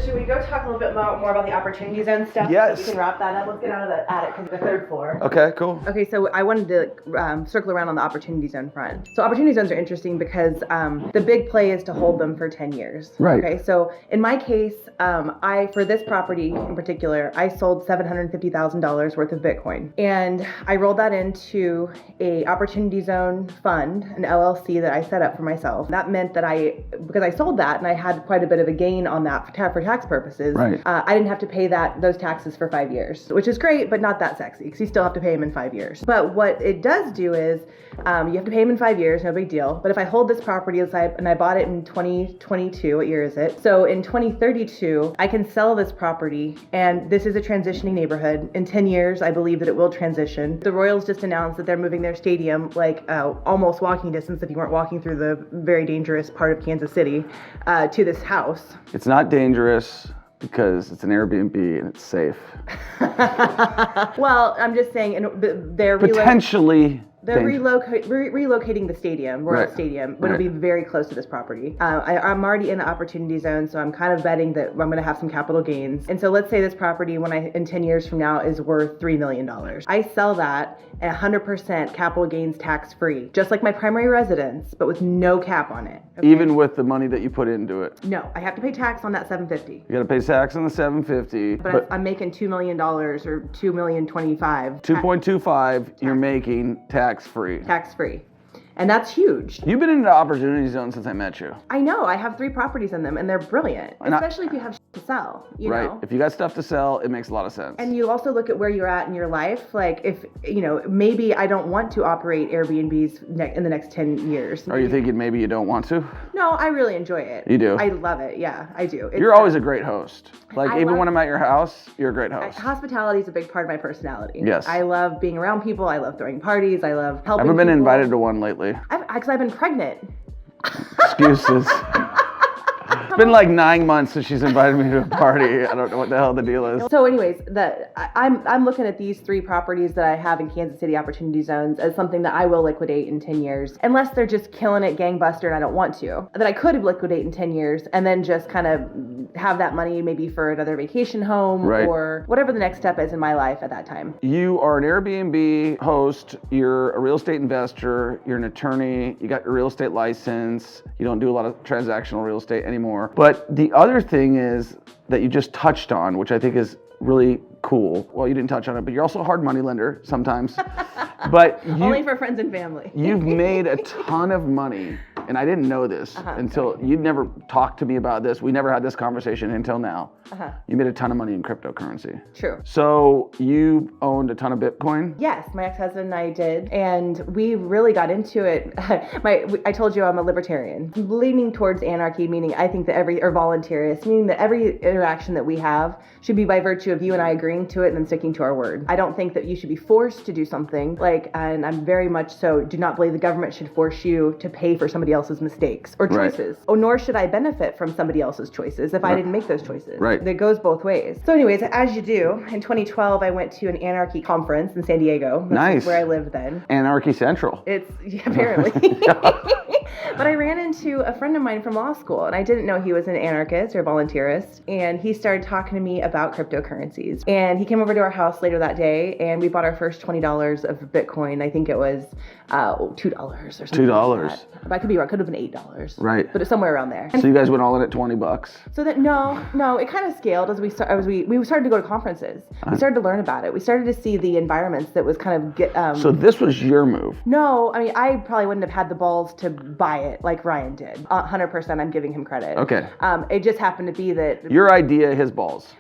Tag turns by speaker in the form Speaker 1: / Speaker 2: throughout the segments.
Speaker 1: should we go talk a little bit more about the opportunity zone stuff?
Speaker 2: Yes.
Speaker 1: So we can wrap that up. Let's get out of the attic because the third floor.
Speaker 2: Okay, cool.
Speaker 1: Okay, so I wanted to circle around on the opportunity zone front. So opportunity zones are interesting because the big play is to hold them for 10 years.
Speaker 2: Right.
Speaker 1: Okay, so in my case, for this property in particular, I sold $750,000 worth of Bitcoin. And I rolled that into a opportunity zone fund, an LLC that I set up for myself. That meant that because I sold that and I had quite a bit of a gain on that for tax purposes,
Speaker 2: right.
Speaker 1: I didn't have to pay those taxes for 5 years, which is great, but not that sexy because you still have to pay them in 5 years. But what it does do is you have to pay them in 5 years, no big deal. But if I hold this property and I bought it in 2022, what year is it? So in 2032, I can sell this property, and this is a transitioning neighborhood. In 10 years, I believe that it will transition. The Royals just announced that they're moving their stadium almost walking distance, if you weren't walking through the very dangerous part of Kansas City, to this house.
Speaker 2: It's not dangerous because it's an Airbnb and it's safe.
Speaker 1: Well, I'm just saying, they're
Speaker 2: potentially.
Speaker 1: They're relocating the stadium, Royal Stadium, but it'll be very close to this property. I'm already in the opportunity zone, so I'm kind of betting that I'm going to have some capital gains. And so let's say this property, in 10 years from now, is worth $3 million. I sell that at 100% capital gains tax-free, just like my primary residence, but with no cap on it. Okay?
Speaker 2: Even with the money that you put into it?
Speaker 1: No, I have to pay tax on that $750,000.
Speaker 2: You got to pay tax on the $750,000.
Speaker 1: But I'm making $2 million or $2,025,000.
Speaker 2: 2.25 you're making tax-free.
Speaker 1: Tax-free. And that's huge.
Speaker 2: You've been in the opportunity zone since I met you.
Speaker 1: I know. I have 3 properties in them, and they're brilliant. Especially if you have to sell, you know?
Speaker 2: If you got stuff to sell, it makes a lot of sense.
Speaker 1: And you also look at where you're at in your life. Like, if, maybe I don't want to operate Airbnbs in the next 10 years.
Speaker 2: Are you thinking maybe you don't want to?
Speaker 1: No, I really enjoy it.
Speaker 2: You do?
Speaker 1: I love it. Yeah, I do.
Speaker 2: You're always a great host. Even when I'm at your house, you're a great host.
Speaker 1: Hospitality is a big part of my personality.
Speaker 2: Yes.
Speaker 1: I love being around people. I love throwing parties. I love helping
Speaker 2: I haven't been
Speaker 1: people.
Speaker 2: invited to one lately.
Speaker 1: Because I've been pregnant.
Speaker 2: Excuses. It's been like 9 months since she's invited me to a party. I don't know what the hell the deal is.
Speaker 1: So anyways, I'm looking at these 3 properties that I have in Kansas City opportunity zones as something that I will liquidate in 10 years. Unless they're just killing it gangbuster and I don't want to. That I could liquidate in 10 years and then just kind of have that money maybe for another vacation home or whatever the next step is in my life at that time.
Speaker 2: You are an Airbnb host. You're a real estate investor. You're an attorney. You got your real estate license. You don't do a lot of transactional real estate anymore. But the other thing is that you just touched on, which I think is really cool. Well, you didn't touch on it, but you're also a hard money lender sometimes. But
Speaker 1: only for friends and family.
Speaker 2: You've made a ton of money, and I didn't know this until you'd never talked to me about this. We never had this conversation until now. You made a ton of money in cryptocurrency.
Speaker 1: True.
Speaker 2: So you owned a ton of Bitcoin?
Speaker 1: Yes, my ex-husband and I did, and we really got into it. I told you I'm a libertarian, leaning towards anarchy, meaning I think that or voluntarist, meaning that every interaction that we have should be by virtue of you and I agreeing to it and then sticking to our word. I don't think that you should be forced to do something, and I'm very much so do not believe the government should force you to pay for somebody else's mistakes or choices. Nor should I benefit from somebody else's choices if I didn't make those choices.
Speaker 2: Right.
Speaker 1: That goes both ways. So anyways, as you do, in 2012, I went to an anarchy conference in San Diego. That's where I lived then.
Speaker 2: Anarchy Central.
Speaker 1: Apparently. But I ran into a friend of mine from law school, and I didn't know he was an anarchist or voluntarist. And he started talking to me about cryptocurrencies. And he came over to our house later that day, and we bought our first $20 of Bitcoin. I think it was $2 or something. $2. Like that. But I could be wrong. It could have been $8.
Speaker 2: Right.
Speaker 1: But it's somewhere around there.
Speaker 2: So you guys went all in at $20.
Speaker 1: So that no, it kind of scaled as we started to go to conferences. We started to learn about it. We started to see the environments that was kind of
Speaker 2: So this was your move?
Speaker 1: No, I mean I probably wouldn't have had the balls to buy it like Ryan did. 100%, I'm giving him credit.
Speaker 2: Okay.
Speaker 1: It just happened to be that
Speaker 2: your idea, his balls.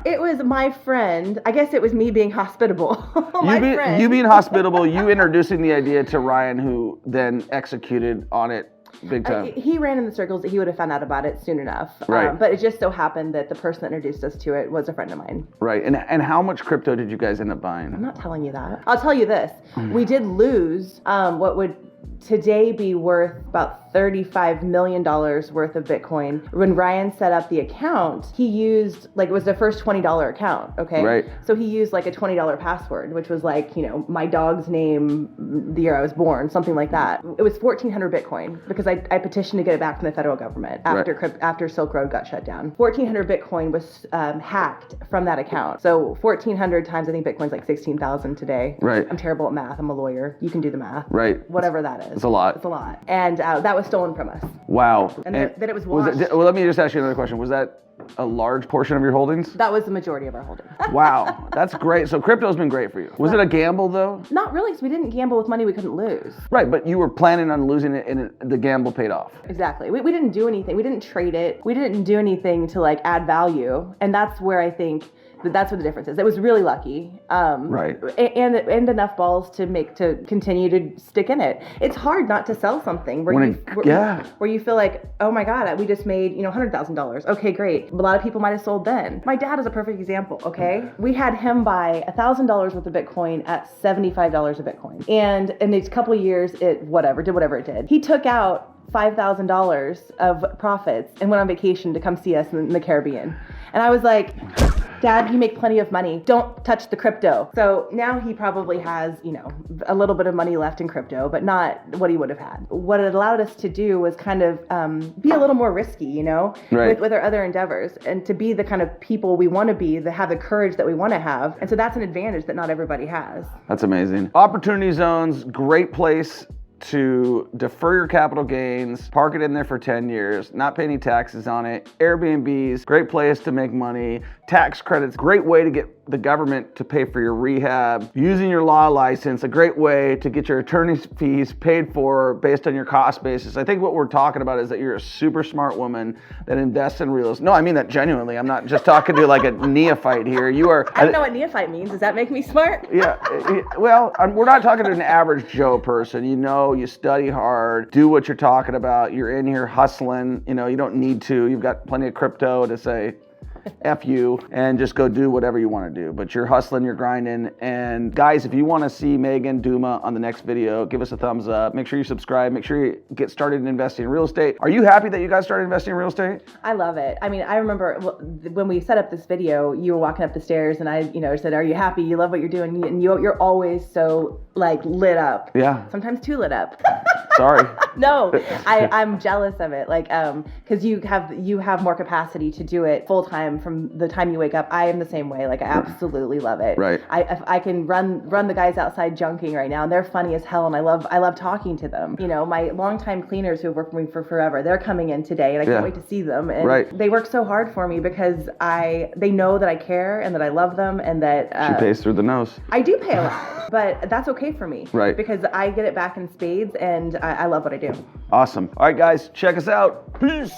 Speaker 1: It was my friend. I guess it was me being hospitable.
Speaker 2: You being hospitable, you introducing the idea to Ryan, who then executed on it big time.
Speaker 1: He ran in the circles that he would have found out about it soon enough.
Speaker 2: Right.
Speaker 1: But it just so happened that the person that introduced us to it was a friend of mine.
Speaker 2: Right. And how much crypto did you guys end up buying?
Speaker 1: I'm not telling you that. I'll tell you this. We did lose what would today be worth about $35 million worth of Bitcoin. When Ryan set up the account, he used, like, it was the first $20 account, okay?
Speaker 2: Right.
Speaker 1: So he used like a $20 password, which was like, my dog's name, the year I was born, something like that. It was 1,400 Bitcoin because I petitioned to get it back from the federal government after Silk Road got shut down. 1,400 Bitcoin was hacked from that account. So 1,400 times, I think Bitcoin's like 16,000 today.
Speaker 2: Right.
Speaker 1: I'm terrible at math. I'm a lawyer. You can do the math.
Speaker 2: Right.
Speaker 1: Whatever that is.
Speaker 2: It's a lot.
Speaker 1: It's a lot. And that was stolen from us.
Speaker 2: Wow.
Speaker 1: And then it was washed.
Speaker 2: Well, let me just ask you another question. Was that a large portion of your holdings?
Speaker 1: That was the majority of our holdings.
Speaker 2: Wow, that's great. So crypto's been great for you. Was it a gamble though?
Speaker 1: Not really, because we didn't gamble with money we couldn't lose.
Speaker 2: Right, but you were planning on losing it and the gamble paid off.
Speaker 1: Exactly. We didn't do anything. We didn't trade it. We didn't do anything to like add value. And that's where I think that's where the difference is. It was really lucky.
Speaker 2: Right.
Speaker 1: And enough balls to continue to stick in it. It's hard not to sell something where you feel like, oh my God, we just made, $100,000. Okay, great. A lot of people might have sold then. My dad is a perfect example, okay? We had him buy $1,000 worth of Bitcoin at $75 a Bitcoin. And in a couple of years, it did whatever it did. He took out $5,000 of profits and went on vacation to come see us in the Caribbean. And I was like, Dad, you make plenty of money. Don't touch the crypto. So now he probably has, a little bit of money left in crypto, but not what he would have had. What it allowed us to do was kind of be a little more risky,
Speaker 2: right.
Speaker 1: with our other endeavors, and to be the kind of people we want to be, that have the courage that we want to have. And so that's an advantage that not everybody has.
Speaker 2: That's amazing. Opportunity zones, great place to defer your capital gains, park it in there for 10 years, not pay any taxes on it. Airbnbs, great place to make money. Tax credits, great way to get the government to pay for your rehab. Using your law license, a great way to get your attorney's fees paid for based on your cost basis. I think what we're talking about is that you're a super smart woman that invests in real estate. No, I mean that genuinely. I'm not just talking to like a neophyte here. You are.
Speaker 1: I don't know what neophyte means. Does that make me smart?
Speaker 2: Yeah. Well, we're not talking to an average Joe person. You study hard, do what you're talking about. You're in here hustling. You don't need to. You've got plenty of crypto to say F you and just go do whatever you want to do. But you're hustling, you're grinding. And guys, if you want to see Megan Duma on the next video, give us a thumbs up. Make sure you subscribe. Make sure you get started in investing in real estate. Are you happy that you guys started investing in real estate?
Speaker 1: I love it. I mean, I remember when we set up this video, you were walking up the stairs and I, said, are you happy? You love what you're doing? And you're always so like lit up.
Speaker 2: Yeah.
Speaker 1: Sometimes too lit up.
Speaker 2: Sorry.
Speaker 1: No, I'm jealous of it. Like, cause you have more capacity to do it full time from the time you wake up. I am the same way. Like, I absolutely love it.
Speaker 2: Right.
Speaker 1: I can run the guys outside junking right now, and they're funny as hell, and I love talking to them. My longtime cleaners who have worked for me for forever, they're coming in today, and I can't wait to see them. And they work so hard for me because they know that I care and that I love them, and that
Speaker 2: she pays through the nose.
Speaker 1: I do pay a lot, but that's okay for me.
Speaker 2: Right.
Speaker 1: Because I get it back in spades, and I love what I do.
Speaker 2: Awesome. All right, guys, check us out. Peace.